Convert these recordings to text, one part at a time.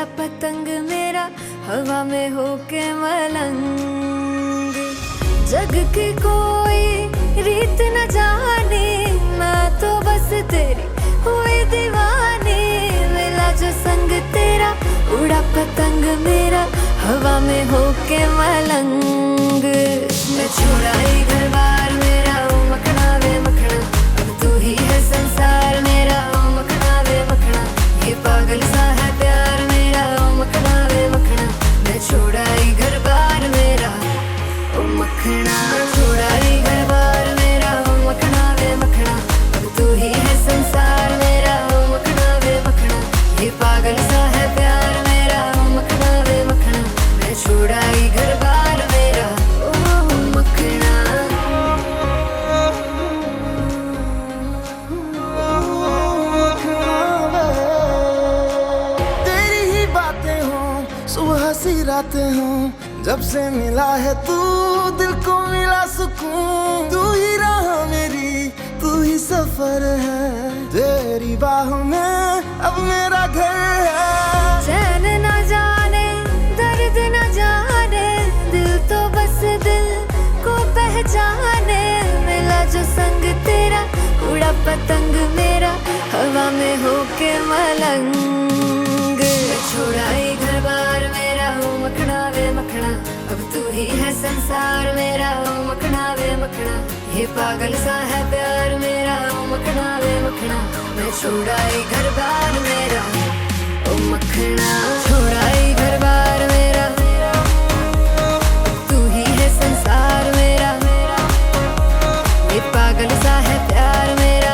उड़ा पतंग मेरा हवा में होके मलंग। जग की कोई रीत न जाने, मैं तो बस तेरी हुई दीवानी। मिला जो संग तेरा उड़ा पतंग मेरा हवा में होके मलंग। मैं छोड़ा ही घर बार मेरा ओ मखना वे मखना, अब तू ही है संसार मेरा ओ मखना वे मखना। ये पागल सा है प्यार मेरा ओ मखना वे मखना। मैं छोड़ा ही घर बार मेरा ओ मखना, छोड़ा ही घर बार मेरा ओ मखना वे मखना। अब तू ही है संसार मेरा ओ मखना वे मखना। ये पागल सा है प्यार मेरा ओ मखना वे मखना। मैं छोड़ा ही घर बार मेरा ओ मखना। तेरी ही बातें हों सुबह सी रातें हों, जब से मिला है तू दिल को मिला सुकून। तू ही राह मेरी तू ही सफर है, तेरी बाहों में अब मेरा घर है। चैन न जाने दर्द न जाने, दिल तो बस दिल को पहचाने। मिला जो संग तेरा उड़ा पतंग मेरा हवा में होके मलंग। छोड़ा ही घर बार मेरा हो मखना वे मखना, अब तू ही है संसार मेरा हो मखना वे मखना। ये पागल सा है प्यार मेरा हो मखना वे मखना। मैं छोड़ा ही घर बार मेरा ओ मखना, छोड़ा ही घर बार मेरा, तू ही है संसार मेरा। ये पागल सा है प्यार मेरा,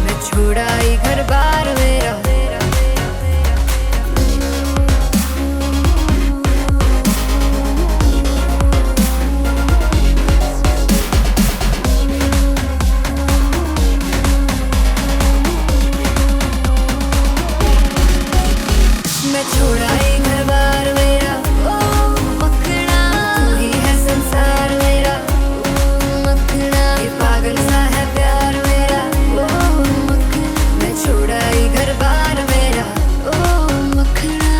मैं छोड़ा ही घर बार मेरा। मैं छोड़ा ही घर बार मेरा ओ मखना, तू ही है संसार मेरा ओ मखना। ये पागल सा है प्यार मेरा ओ मखना, मैं छोड़ा ही घर बार मेरा ओ मखना।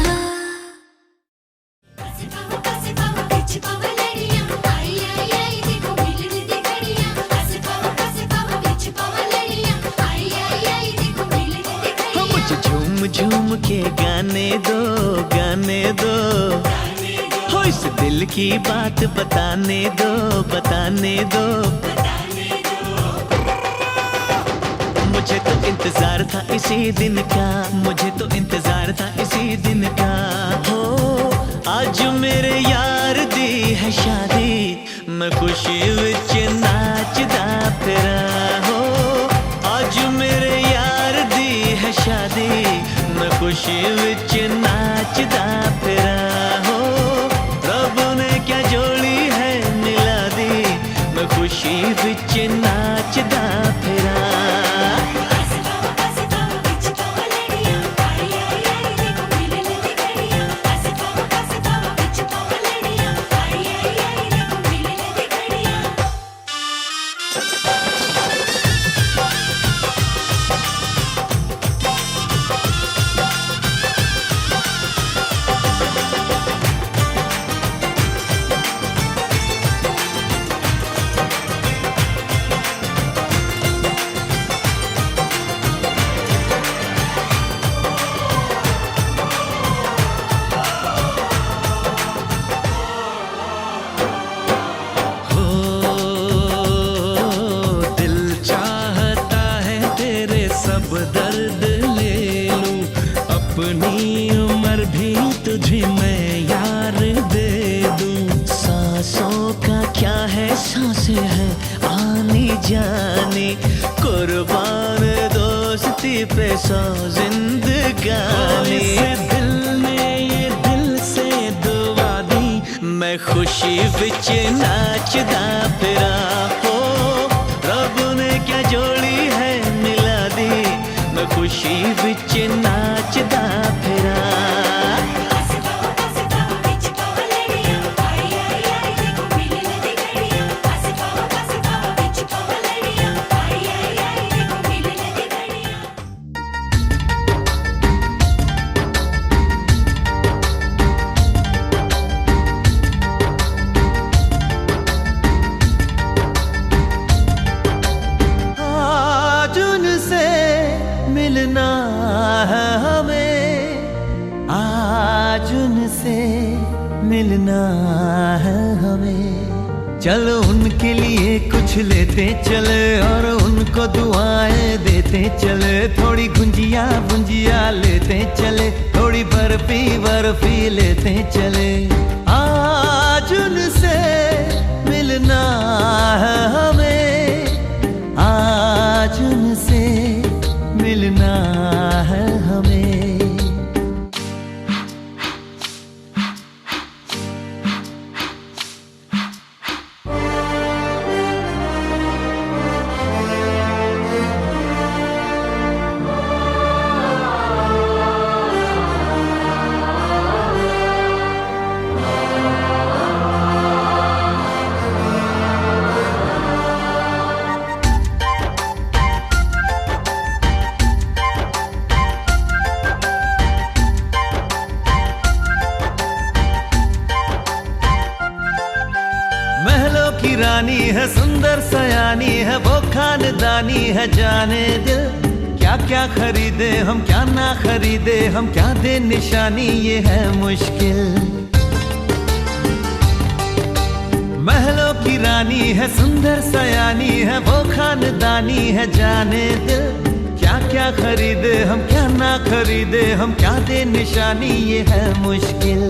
मुझे झूम झूम के गाने दो गाने दो, हो इस दिल की बात बताने दो बताने दो। मुझे तो इंतजार था इसी दिन का, मुझे तो इंतजार था इसी दिन का। हो आज मेरे यार दी है शादी, मैं खुशी विच नाचदा फिरा। हो आज मेरे यार दी है शादी, मैं खुशी विच नाचदा फिरा। हो रब ने क्या जोड़ी है मिला दी, मैं खुशी विच नाचदा फिरा। दर्द ले लूं, अपनी उम्र भी तुझे मैं यार दे दूं। सांसों का क्या है सांसें हैं आनी जानी, कुर्बान दोस्ती पे सौ जिंदगानी। दिल ने ये दिल से दुआ दी, मैं खुशी विच नाचदा फिरा। हो रब ने क्या जोड़ी है मिला दी, मैं खुशी विच नाचदा फिरा। मिलना है हमें। चलो उनके लिए कुछ लेते चले और उनको दुआएं देते चले। थोड़ी गुंजिया गुंजिया लेते चले, थोड़ी बर्फी बर्फी लेते चले। आज उनसे मिलना है हमें, आज उनसे मिलना है हमें। महलों की रानी है, सुंदर सयानी है, वो खानदानी है जाने दिल। क्या क्या खरीदे हम, क्या ना खरीदे हम, क्या दे निशानी, ये है मुश्किल। महलों की रानी है, सुंदर सयानी है, वो खानदानी है जाने दिल। क्या क्या खरीदे हम, क्या ना खरीदे हम, क्या दे निशानी, ये है मुश्किल।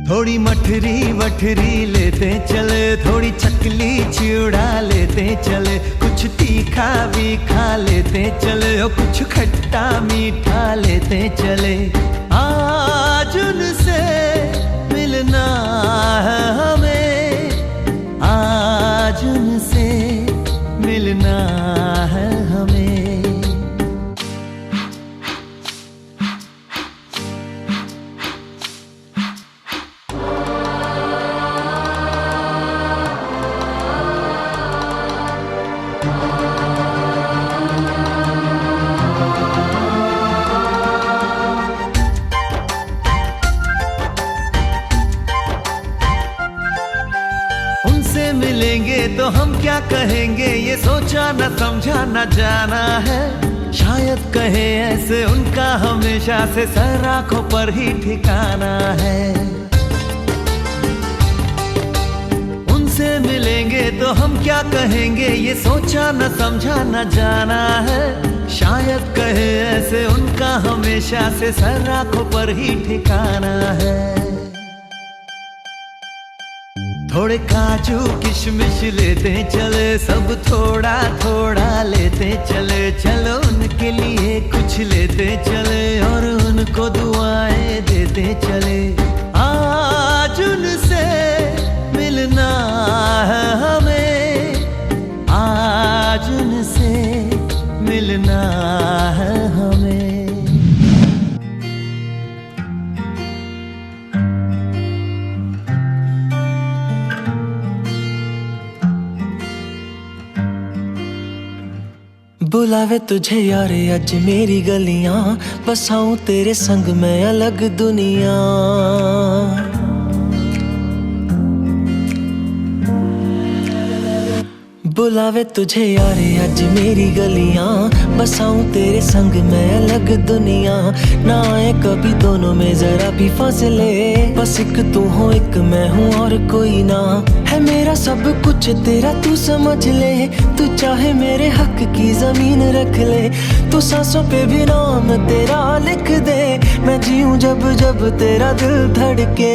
थोड़ी मठरी वठरी लेते चले, थोड़ी चकली चिड़ा लेते चले। कुछ तीखा भी खा लेते चले और कुछ खट्टा मीठा लेते चले। आज उनसे मिलना है हमें, आज उनसे मिलना है हमें। उनसे मिलेंगे तो हम क्या कहेंगे, ये सोचा न समझा न जाना है। शायद कहे ऐसे उनका हमेशा से सर आंखों पर ही ठिकाना है। उनसे मिलेंगे तो हम क्या कहेंगे, ये सोचा न समझा न जाना है। शायद कहे ऐसे उनका हमेशा से सर आंखों पर ही ठिकाना है। थोड़े काजू किशमिश लेते चले, सब थोड़ा थोड़ा लेते चले। चलो उनके लिए कुछ लेते चले और उनको दुआएं देते चले। आज उनसे मिलना है हमें, आज उनसे मिलना है हमें। बुलावे तुझे यारे अज मेरी गलियां, बसाऊं तेरे संग मैं अलग दुनिया। बुलावे तुझे यारे अज मेरी गलियां, बसाऊं तेरे संग मैं अलग दुनिया। ना आए कभी दोनों में जरा भी फासले, बस एक तू हो एक मैं हूँ और कोई ना। है मेरा सब कुछ तेरा तू समझ ले, तू चाहे मेरे हक की जमीन रख ले। तू सांसों पे भी नाम तेरा लिख दे, मैं जीऊं जब जब तेरा दिल धड़के।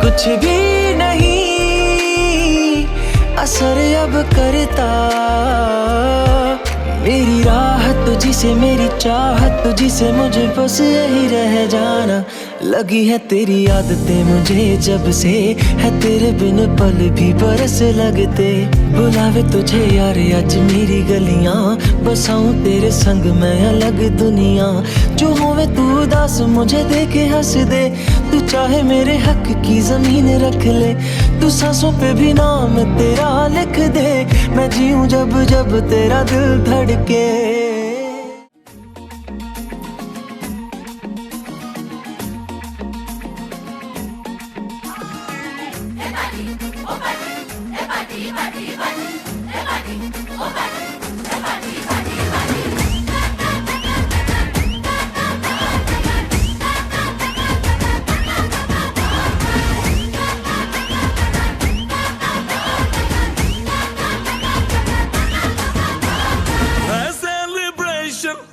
कुछ भी नहीं असर अब करता, मेरी राह तुझी से, मेरी चाहत तुझी से, मुझे बस यही रह जाना। लगी है तेरी आदतें मुझे जब से, है तेरे बिन पल भी बरस लगते। बुलावे तुझे यार आज मेरी गलियां, बसाऊं तेरे संग मैं अलग दुनिया। जो होवे तू उदास मुझे देखे हंस दे, तू चाहे मेरे हक की जमीन रख ले। तू सांसों पे भी नाम तेरा लिख दे, मैं जीऊं जब जब तेरा दिल धड़के।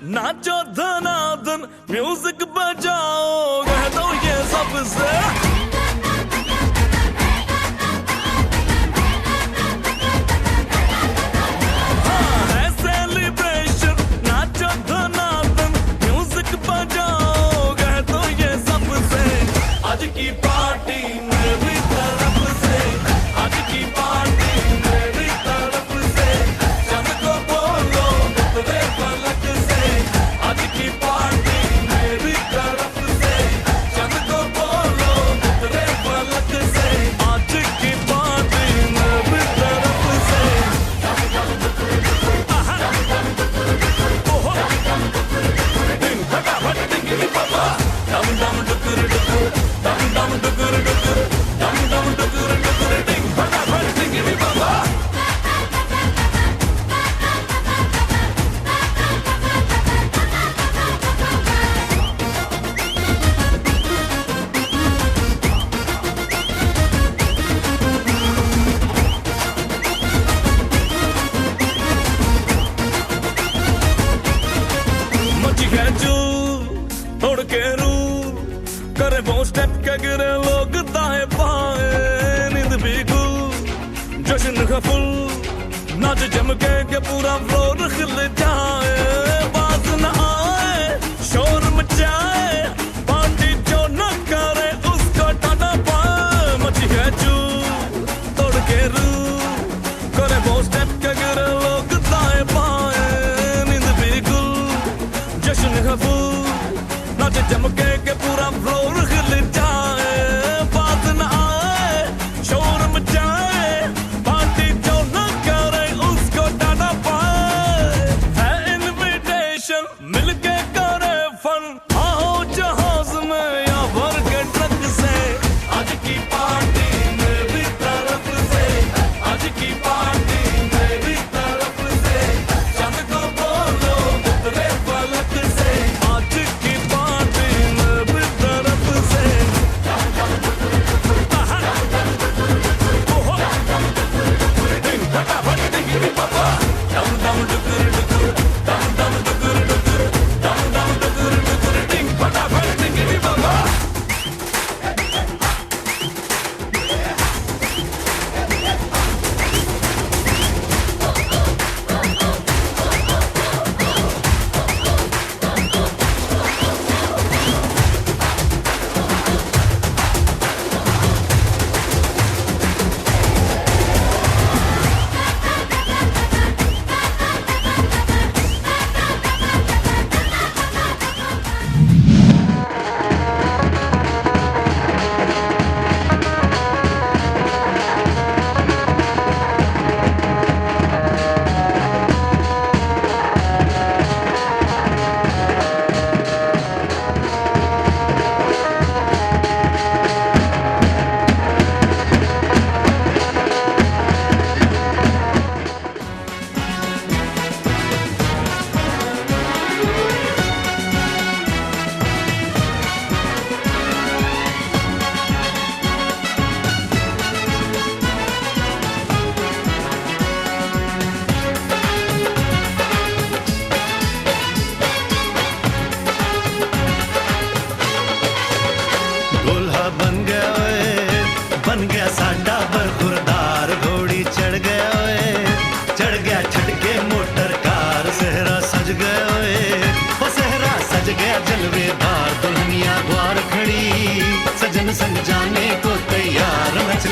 नाचो धनाधन म्यूजिक बजाओ, कह दो ये सबसे। आज की पार्टी मेरी तरफ से, आज की पार्टी मेरी तरफ से। चंद को बोलो उतरे पलक से, आज की पार्टी मेरी तरफ से। चंद को बोलो उतरे पलक से, आज की पार्टी मेरी तरफ से। दिन फटाफट टिंगी पापा, दम दम डुकुर डुकुर, dum dum dukur dukur, dum dum dukur dukur, ding फटाफट टिंगी पापा। मची है चूर तोड़ के रूर, करे वो स्टेप के गिरे लोग दाएं बाएं। नींद भी गुल जश्न का फुल, नाच जम के पूरा फ्लोर खिल जाए। बात न आए शोर मचाए, पार्टी जो न करे उसको टाटा पाए। मची है चूर तोड़ के रूर, करे वो स्टेप के गिरे लोग दाएं बाएं। नींद भी गुल जश्न का फुल, नाच जम के पूरा फ्लोर खिल जाए। बात न आए शोर मचाए, पार्टी जो न करे उसको टाटा पाए। है इनविटेशन मिलके करे फन, आओ जहाज में या भर के ट्रक से। आज की पार्टी मेरी तरफ से, आज की पार्टी मेरी तरफ से। चंद को बोलो उतरे पलक से, आज की पार्टी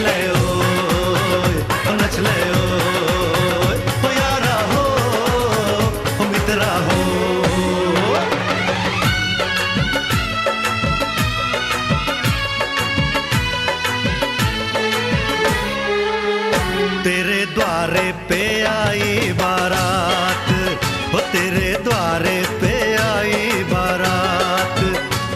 ले ओ नच ले ओ यारा हो मित्रा हो। तेरे द्वारे पे आई बारात, ओ तेरे द्वारे पे आई बारात,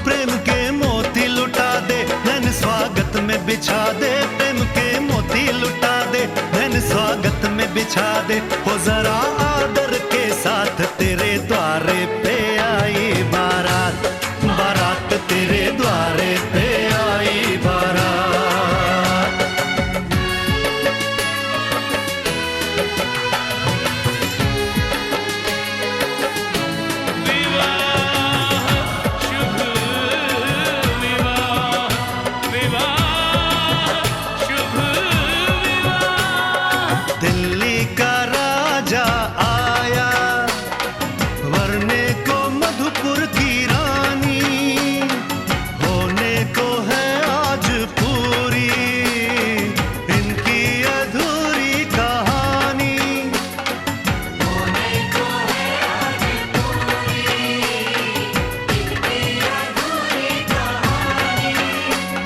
प्रेम के मोती लुटा दे धन स्वागत में बिछा दे, प्रेम के मोती लुटा दे धन स्वागत में बिछा दे, हो जरा आदर के साथ तेरे द्वारे पे आई बारात, बारात तेरे द्वारे पे आई बारात। दिल्ली का राजा आया वरने को मधुपुर की रानी, होने को है आज पूरी इनकी अधूरी कहानी, होने को है आज पूरी इनकी अधूरी कहानी।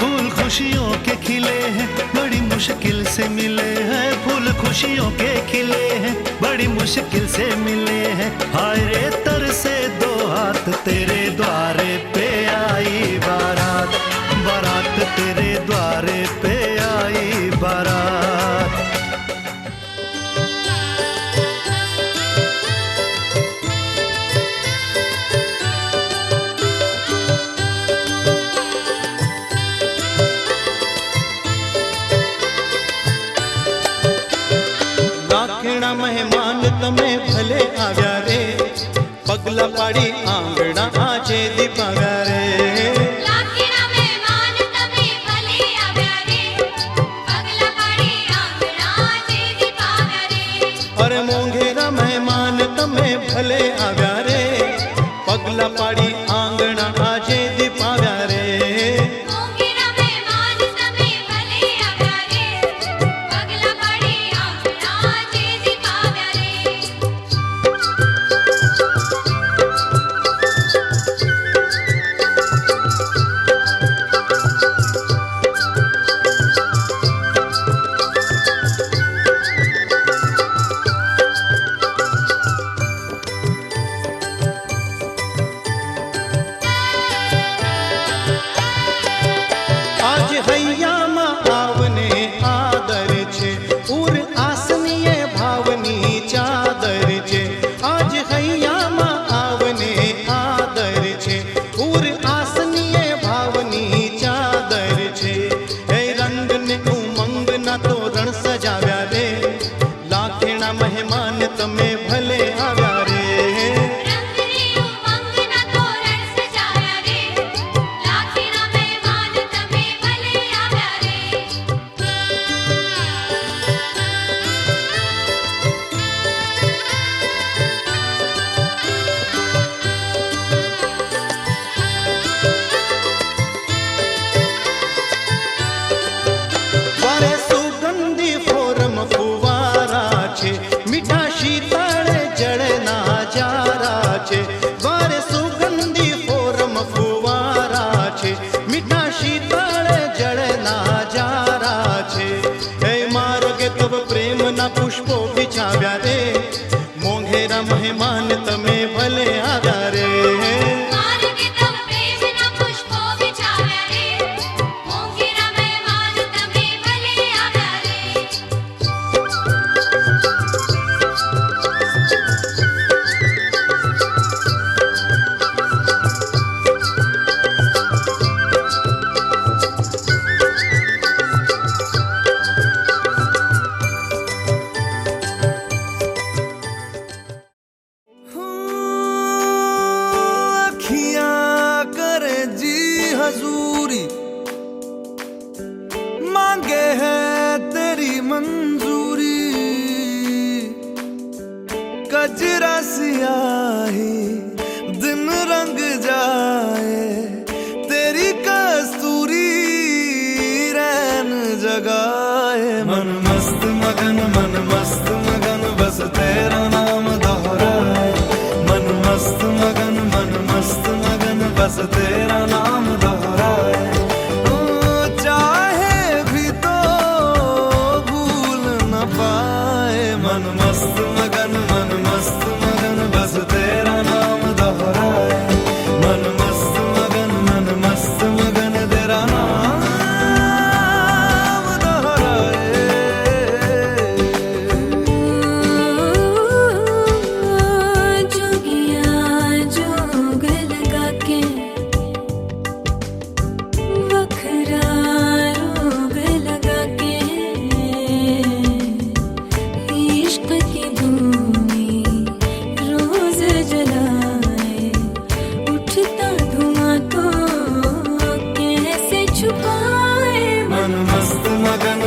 फूल खुशियों के खिले हैं बड़ी मुश्किल से मिले हैं, फूल खुशियों के खिले हैं बड़ी मुश्किल से मिले हैं, हाय रे तर से दो हाथ तेरे द्वारे पे आई बारात, बारात तेरे द्वारे पे आई बारात। લાખણા મહેમાન તમે ભલે આવ્યા રે, પગલા પાડી આંગણા આજે દીપાવ્યા રે, લાખણા મહેમાન તમે ભલે આવ્યા રે, પગલા પાડી આંગણા આજે દીપાવ્યા રે, અરે મોંઘેરા મહેમાન તમે ભલે આવ્યા રે, પગલા પાડી આંગણા આજે દીપાવ્યા રે, મોંઘેરા મહેમાન તમે ભલે આવ્યા રે, પગલા પાડી આંગણા આજે દીપાવ્યા રે। આજ હૈયામાં આવને આદર છે, ઉર આસનીએ ભાવની ચાદર છે, આજ હૈયામાં આવને આદર છે, ઉર આસનીએ ભાવની ચાદર છે, હે રંગને ઉમંગના તોરણ સજાવ્યા રે, લાખેણા મહેમાન તમે ભલે આવ્યા રે, રંગની ઉમંગના તોરણ સજાવ્યા રે, લાખેણા મહેમાન તમે ભલે આવ્યા રે। વારે સુગંધી ફોરમ ફુવારા છે, મીઠા શીતળ જળના જારા છે, વારે સુગંધી ફોરમ ફુવારા છે, મીઠા શીતળ જળના જારા છે, હે માર્ગે તવ પ્રેમના પુષ્પો બિછાવ્યા રે, મોંઘેરા મહેમાન તમે ભલે આવ્યા રે, માર્ગે તવ પ્રેમના પુષ્પો બિછાવ્યા રે, મોંઘેરા મહેમાન તમે ભલે આવ્યા રે। अखियां करे जी हजूरी, मांगे है तेरी मंजूरी, कजरा सियाही दिन रंग जाए, तेरी कस्तूरी रैन जगा मन मस्त मगन बस तेरा नाम दोहराए। मन मस्त मगन बस तेरा नाम दोहराए। चाहे भी तो भूल न पाए। मन मस्त मगन बस तेरा नाम दोहराए। मन मस्त मगन तेरा नाम दोहराए। जोगिया जोग लगा के बखरा रोग लगा के इश्क की धूनी रोज जलाए। उठता धुआं तो कैसे छुपाए। मन मस्त मगन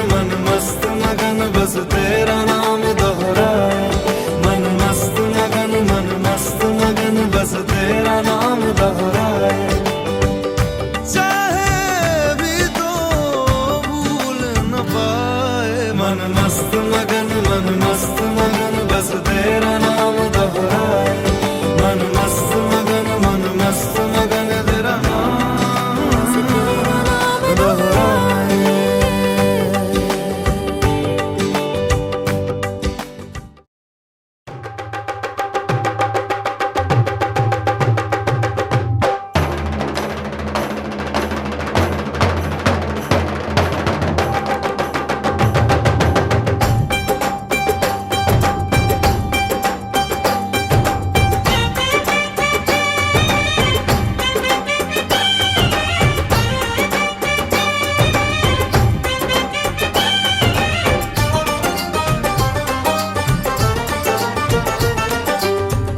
बस तेरा नाम दोहराए। मन मस्त मगन बस तेरा नाम दोहराए। चाहे भी तो भूल न पाए। मन मस्त मगन बस तेरा नाम दोहराए। मन मस्त मगन तेरा नाम दोहराए।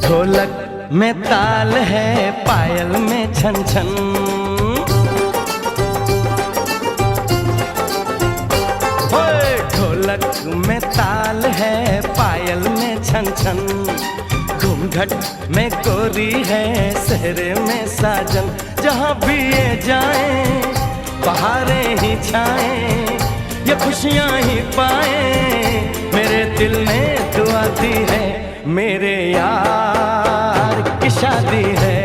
ढोलक में ताल है, पायल में छन छन। ओए ढोलक में ताल है, पायल में छन छन। घूंघट में गोरी है, सहरे में साजन। जहाँ भी ये जाए बहारें ही छाए, ये खुशियाँ ही पाए। मेरे दिल ने दुआ दी है, मेरे यार की शादी है।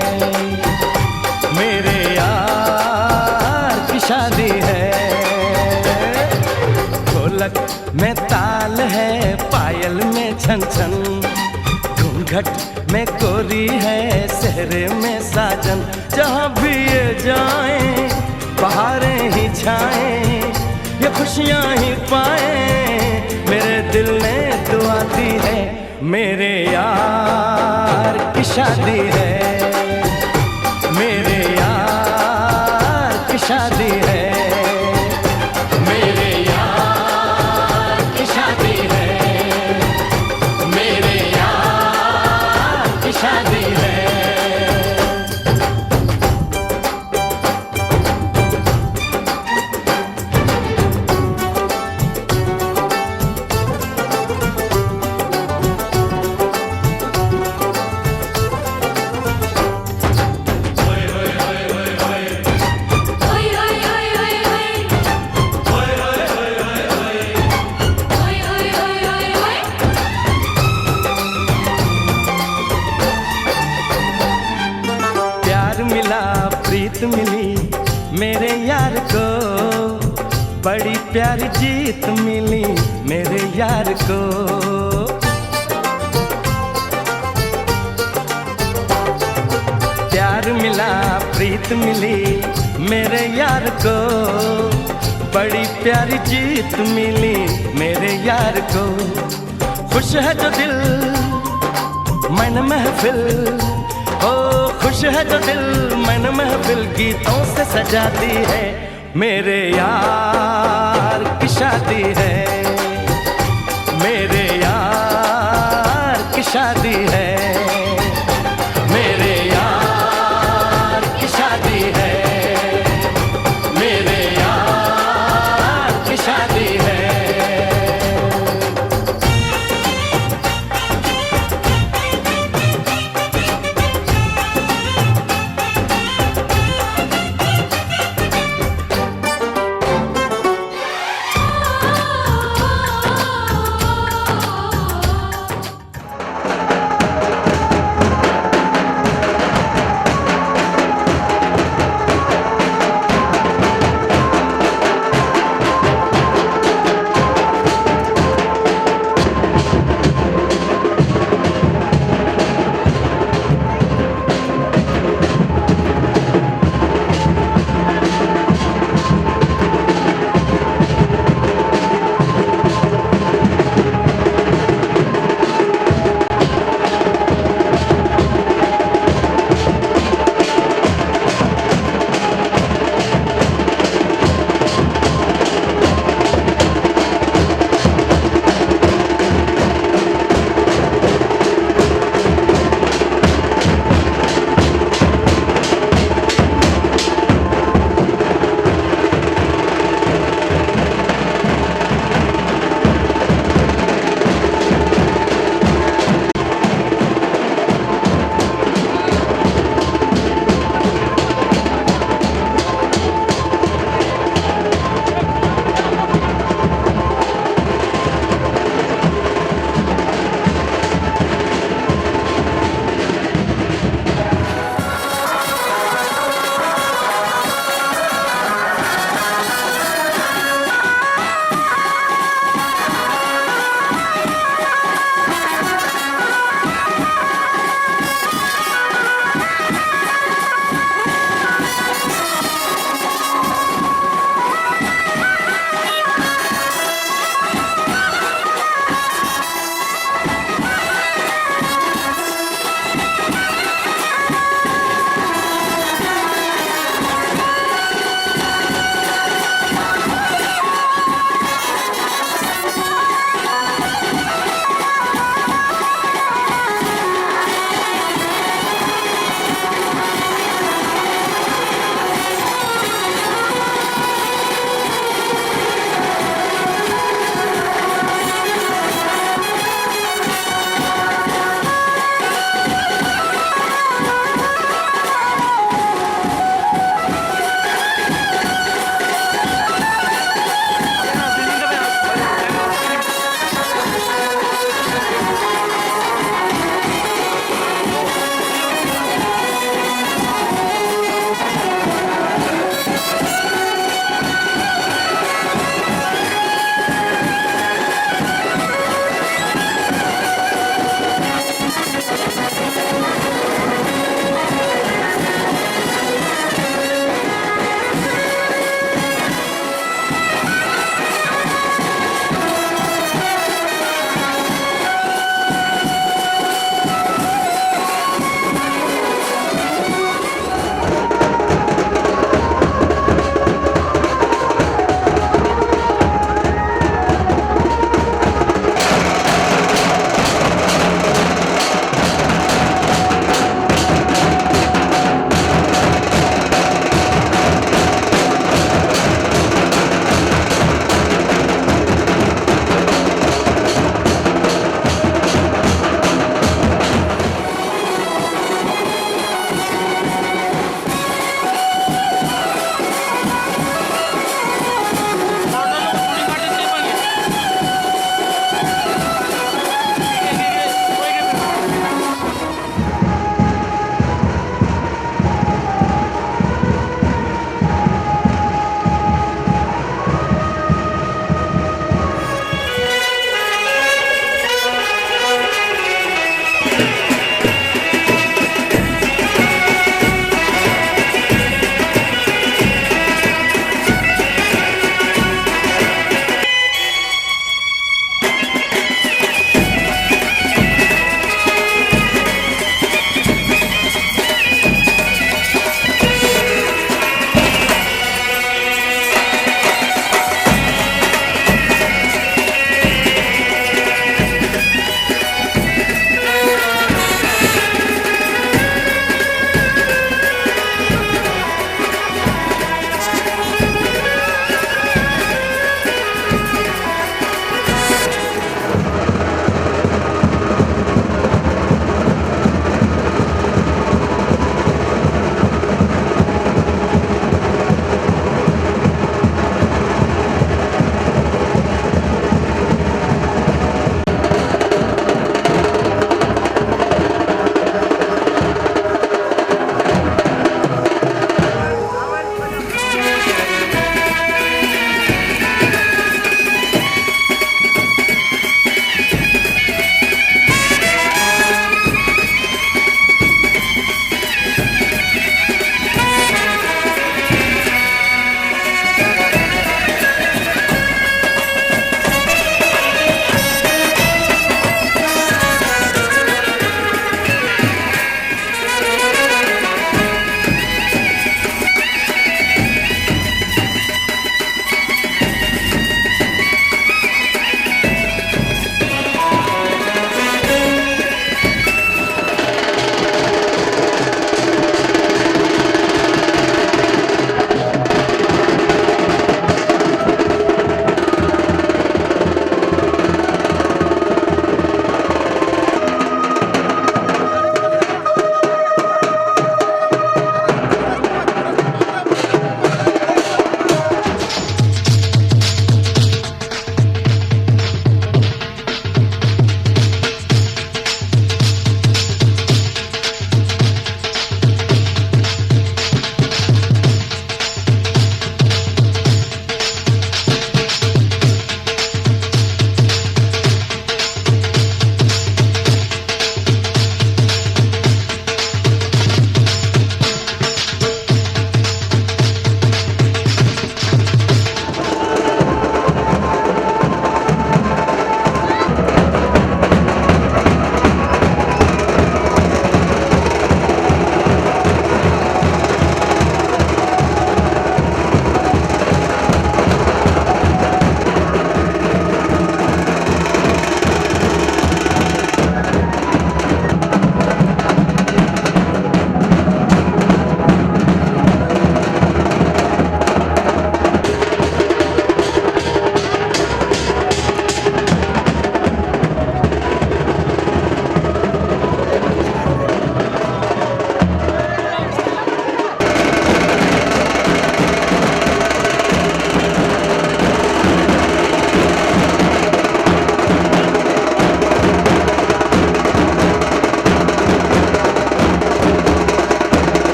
मेरे यार की शादी है। ढोलक में ताल है, पायल में छन छन। घूंघट में गोरी है, सहरे में साजन। जहाँ भी ये जाए बहारें ही छाए, ये खुशियाँ ही पाए। मेरे दिल ने दुआ दी है, मेरे यार की शादी है। मेरे यार की शादी है। मेरे यार की शादी है। मेरे यार की शादी है। प्रीत मिली मेरे यार को, बड़ी प्यारी जीत मिली मेरे यार को। प्यार मिला प्रीत मिली मेरे यार को, बड़ी प्यारी जीत मिली मेरे यार को। खुश है जो दिल मन महफिल, ओ खुश है जो दिल मन महफिल गीतों से सजाती है। मेरे यार की शादी है। मेरे यार की शादी है। मेरे यार की शादी है। मेरे यार की शादी है।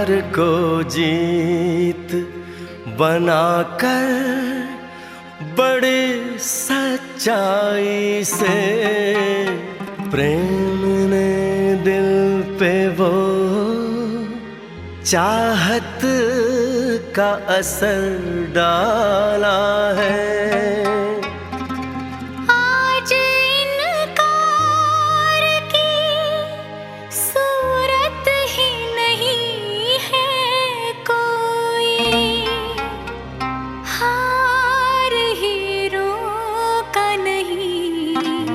हार को जीत बनाकर बड़े सच्चाई से प्रेम ने दिल पे वो चाहत का असर डाला है। आज इनकार की सूरत ही नहीं है कोई, हार हीरों का नहीं,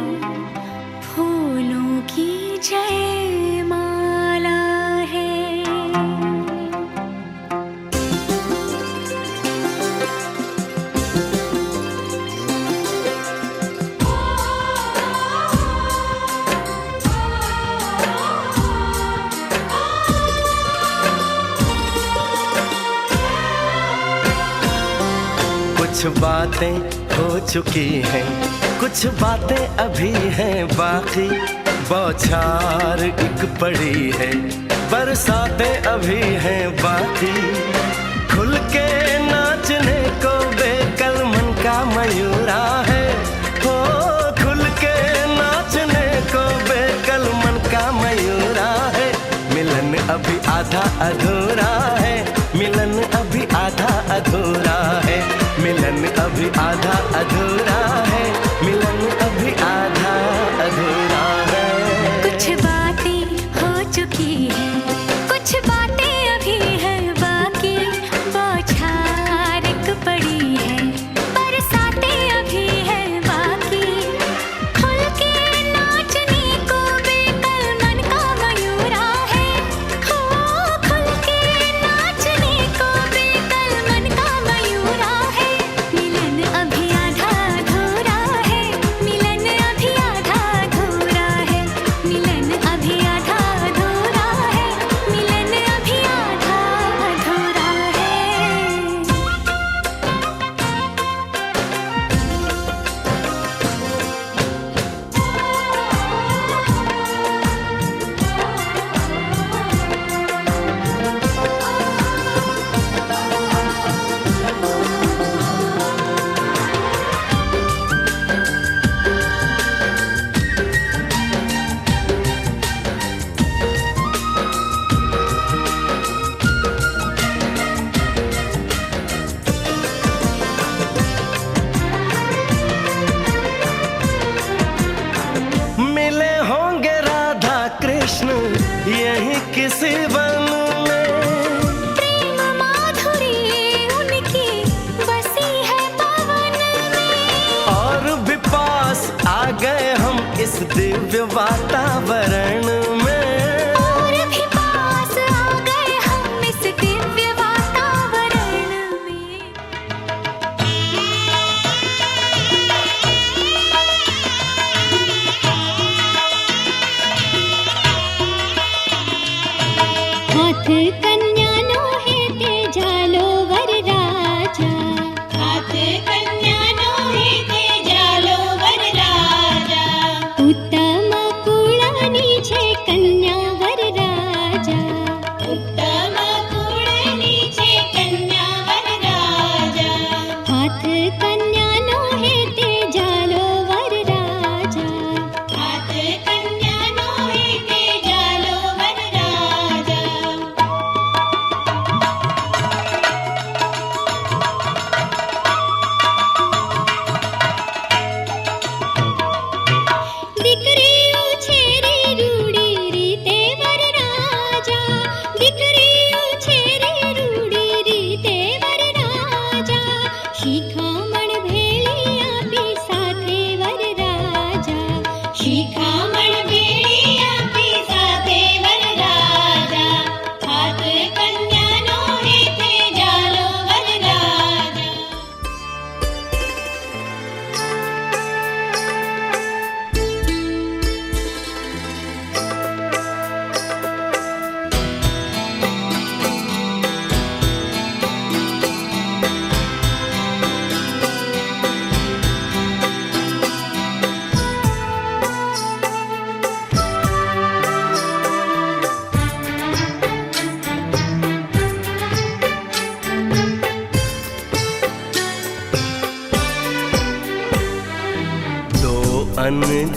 फूलों की जयमाला है। कुछ बातें हो चुकी हैं, कुछ बातें अभी हैं बाकी, बौछार एक पड़ी है, बरसातें अभी हैं बाकी। खुल के नाचने को बेकल मन का मयूरा है, हो खुल के नाचने को बेकल मन का मयूरा है। मिलन अभी आधा अधूरा है, मिलन अभी आधा अधूरा है, मिलन अभी आधा अधूरा है, मिलन अभी आधा अधूरा है। कुछ बातें हो चुकी हैं, कुछ बातें अभी हैं बाकी, बौछार एक पड़ी है, बरसातें अभी हैं बाकी। खुल के नाचने को बेकल मन का मयूरा है, हो खुल के नाचने को बेकल मन का मयूरा है। मिलन अभी आधा अधूरा है, मिलन अभी आधा अधूरा है, मिलन अभी आधा अधूरा है, मिलन अभी आधा अधूरा है। मिले होंगे राधा कृष्ण यही किसी वन में, प्रेम माधुरी उनकी बसी है पवन में, और भी पास आ गए हम इस दिव्य वातावरण में। और भी पास आ गए हम इस दिव्य वातावरण में। हाथ कन्या नो है ते जालो वरराजा, हाथ कन्या नो है ते जालो वरराजा, उत्तम कुळनी छे कन्या वरराजा, उत्तम कुळनी छे कन्या वरराजा। हाथ कन्या नो है ते जालो वरराजा, हाथ कन्या नो है ते जालो वरराजा।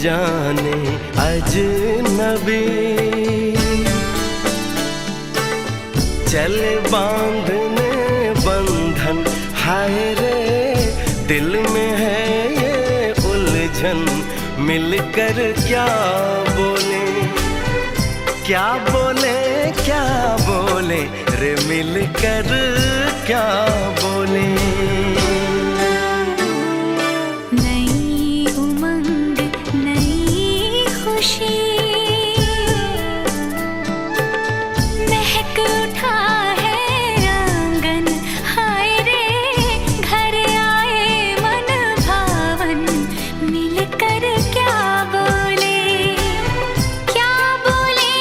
जाने अजनबी, चले बांधने बंधन, हाय रे दिल में है ये उलझन, मिलकर क्या बोले, क्या बोले, क्या बोले रे मिलकर क्या बोले। नई उमंग नई खुशी महक उठा है आंगन, हाय रे घर आए मन भावन, मिलकर क्या बोले, क्या बोले,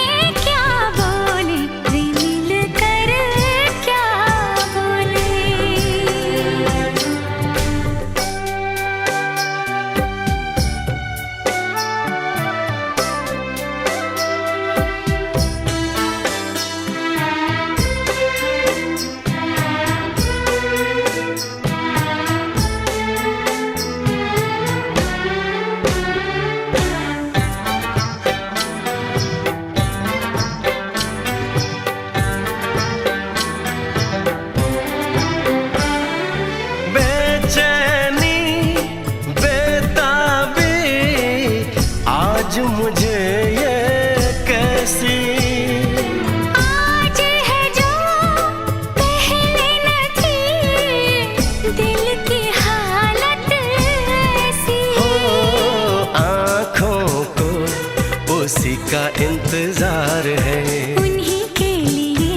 क्या बोले रे मिलकर क्या बोले। बेचैनी बेताबी आज मुझे ये कैसी, आज है जो पहले न थी, दिल की हालत ऐसी, हो आँखों को उसी का इंतजार है, उन्हीं के लिए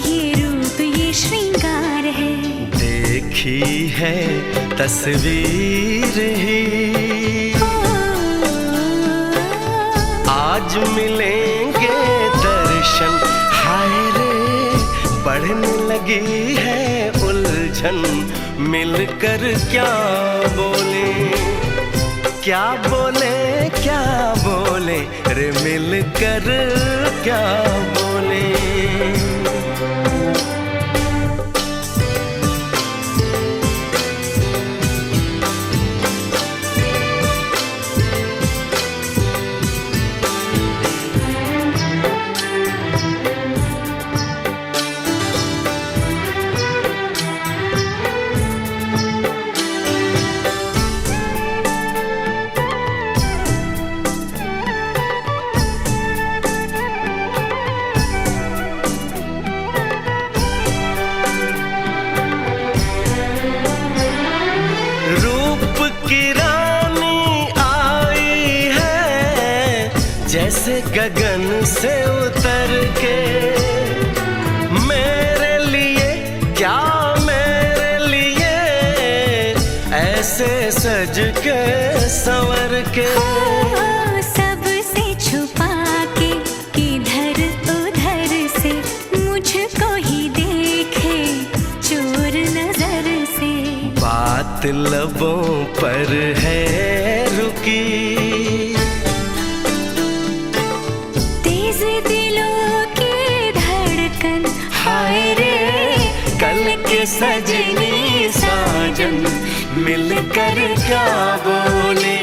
ये रूप ये श्रृंगार है, देखी है तस्वीर ही, आज मिलेंगे दर्शन, हाय रे बढ़ने लगी है उलझन, मिलकर क्या बोले, क्या बोले, क्या बोले रे मिलकर क्या बोले। रूप की रानी आई है जैसे गगन से उतर के, मेरे लिए क्या मेरे लिए ऐसे सज के संवर के, सबसे छुपा के इधर उधर से मुझको ही देखे चोर नजर से, बात लबों पर है रुकी, तेज दिलों की धड़कन, हाय रे कल के सजनी साजन, मिलकर क्या बोले।